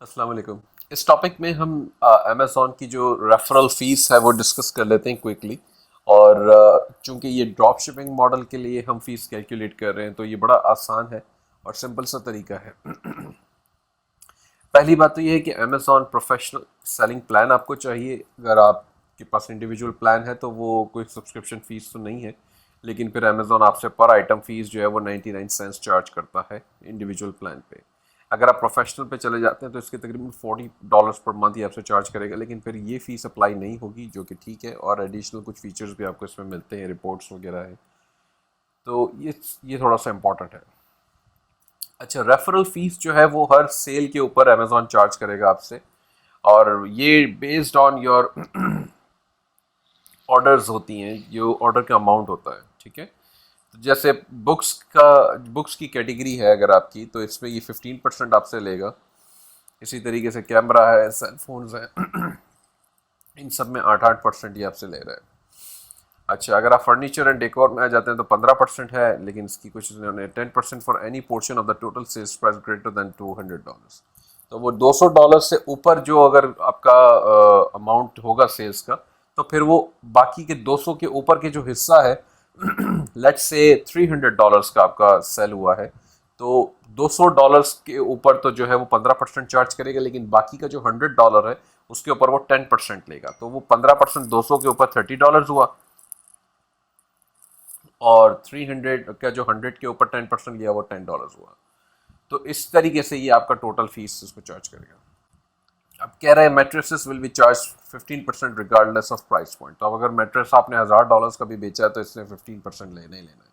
अस्सलाम वालेकुम। इस टॉपिक में हम अमेज़ॉन की जो रेफरल फीस है वो डिस्कस कर लेते हैं क्विकली। और चूंकि ये ड्रॉप शिपिंग मॉडल के लिए हम फीस कैलकुलेट कर रहे हैं तो ये बड़ा आसान है और सिंपल सा तरीका है। पहली बात तो ये है कि अमेज़ॉन प्रोफेशनल सेलिंग प्लान आपको चाहिए। अगर आपके पास इंडिविजुअल प्लान है तो वो कोई सब्सक्रिप्शन फीस तो नहीं है, लेकिन फिर अमेज़ॉन आपसे पर आइटम फीस जो है वो 99 सेंट्स चार्ज करता है इंडिविजुअल प्लान पे। अगर आप प्रोफेशनल पे चले जाते हैं तो इसके तकरीबन $40 पर मंथ ही आपसे चार्ज करेगा, लेकिन फिर ये फीस अप्लाई नहीं होगी, जो कि ठीक है। और एडिशनल कुछ फीचर्स भी आपको इसमें मिलते हैं, रिपोर्ट्स वगैरह है। तो ये थोड़ा सा इंपॉर्टेंट है। अच्छा, रेफरल फीस जो है वो हर सेल के ऊपर अमेजोन चार्ज करेगा आपसे, और ये बेस्ड ऑन योर ऑर्डर्स होती हैं, जो ऑर्डर का अमाउंट होता है। ठीक है, तो जैसे बुक्स की कैटेगरी है अगर आपकी, तो इसमें ये 15% आपसे लेगा। इसी तरीके से कैमरा है, सेल फोन्स है, इन सब में 8-8% ये आपसे ले रहा है। अच्छा, अगर आप फर्नीचर एंड डेकोर में आ जाते हैं तो 15% है, लेकिन इसकी कुछ इन्होंने 10% for any portion of the total sales price greater than $200। तो वो $200 से ऊपर जो अगर आपका अमाउंट होगा सेल्स का, तो फिर वो बाकी के 200 के ऊपर के जो हिस्सा है, लेट्स से $300 का आपका सेल हुआ है, तो $200 के ऊपर तो जो है वो 15% चार्ज करेगा, लेकिन बाकी का जो $100 है उसके ऊपर वो 10% लेगा। तो वो 15% 200 के ऊपर $30 हुआ, और 300 का जो 100 के ऊपर 10% लिया वो $10 हुआ। तो इस तरीके से ये आपका टोटल फीस इसको चार्ज करेगा। अब कह रहे हैं mattresses will be charge 15% regardless of price point. तो अब अगर मेट्रेस आपने $1000 का भी बेचा है तो इसने 15% लेना ही लेना है।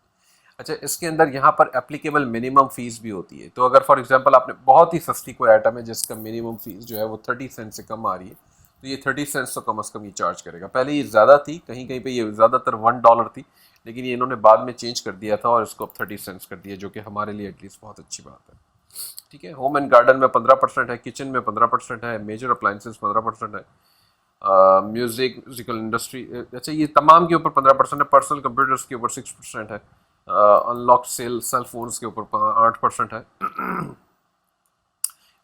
अच्छा, इसके अंदर यहाँ पर एप्लीकेबल मिनिमम फीस भी होती है। तो अगर फॉर एग्जांपल आपने बहुत ही सस्ती कोई आइटम है जिसका मिनिमम फीस जो है वो 30 सेंट से कम आ रही है, तो ये 30 सेंट्स तो कम अज़ कम ये चार्ज करेगा। पहले ये ज़्यादा थी, कहीं कहीं पे ये ज़्यादातर $1 थी, लेकिन ये इन्होंने बाद में चेंज कर दिया था और इसको अब 30 सेंट्स कर दिया, जो कि हमारे लिए एटलीस्ट बहुत अच्छी बात है। ठीक है, होम एंड गार्डन में 15% है, किचन में 15% है, मेजर अप्लाइंसेस 15% है, म्यूजिकल इंडस्ट्री, अच्छा ये तमाम के ऊपर 15% है, पर्सनल कंप्यूटर्स के ऊपर 6% है, अनलॉक सेल फोन्स के ऊपर 8% है,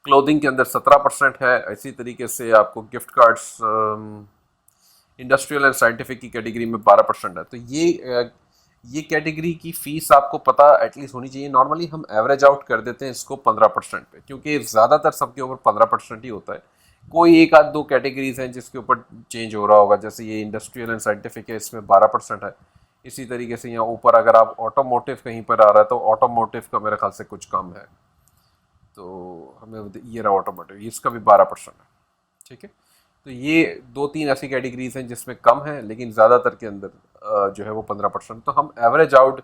क्लोथिंग के अंदर 17% है। इसी तरीके से आपको gift cards, industrial and scientific की कैटेगरी में 12% है। तो ये कैटेगरी की फीस आपको पता एटलीस्ट होनी चाहिए। नॉर्मली हम एवरेज आउट कर देते हैं इसको 15% पे, क्योंकि ज़्यादातर सबके ऊपर 15% ही होता है। कोई एक आध दो कैटेगरीज हैं जिसके ऊपर चेंज हो रहा होगा, जैसे ये इंडस्ट्रियल एंड साइंटिफिक है, इसमें 12% है। इसी तरीके से यहाँ ऊपर अगर आप ऑटोमोटिव कहीं पर आ रहा है तो ऑटोमोटिव का मेरे ख्याल से कुछ कम है। तो हमें ये रहा ऑटोमोटिव, इसका भी 12% है। ठीक है, तो ये दो तीन ऐसी कैटेगरीज हैं जिसमें कम है, लेकिन ज़्यादातर के अंदर जो है वो 15%। तो हम एवरेज आउट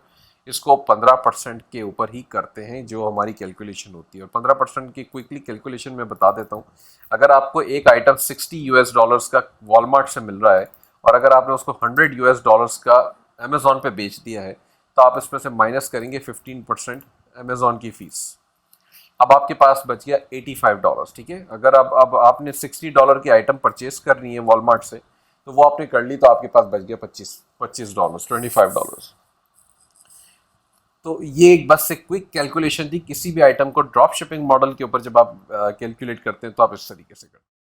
इसको 15% के ऊपर ही करते हैं, जो हमारी कैलकुलेशन होती है। और 15% की क्विकली कैलकुलेशन में बता देता हूँ। अगर आपको एक आइटम $60 का वॉलमार्ट से मिल रहा है, और अगर आपने उसको $100 का अमेजोन पे बेच दिया है, तो आप इसमें से माइनस करेंगे 15% अमेजोन की फीस। अब आपके पास बच गया $85। ठीक है, अगर अब आपने $60 की आइटम परचेज करनी है वॉलमार्ट से, तो वो आपने कर ली, तो आपके पास बच गया $25, $25। तो ये एक बस से क्विक कैलकुलेशन थी। किसी भी आइटम को ड्रॉप शिपिंग मॉडल के ऊपर जब आप कैलकुलेट करते हैं तो आप इस तरीके से करते हैं।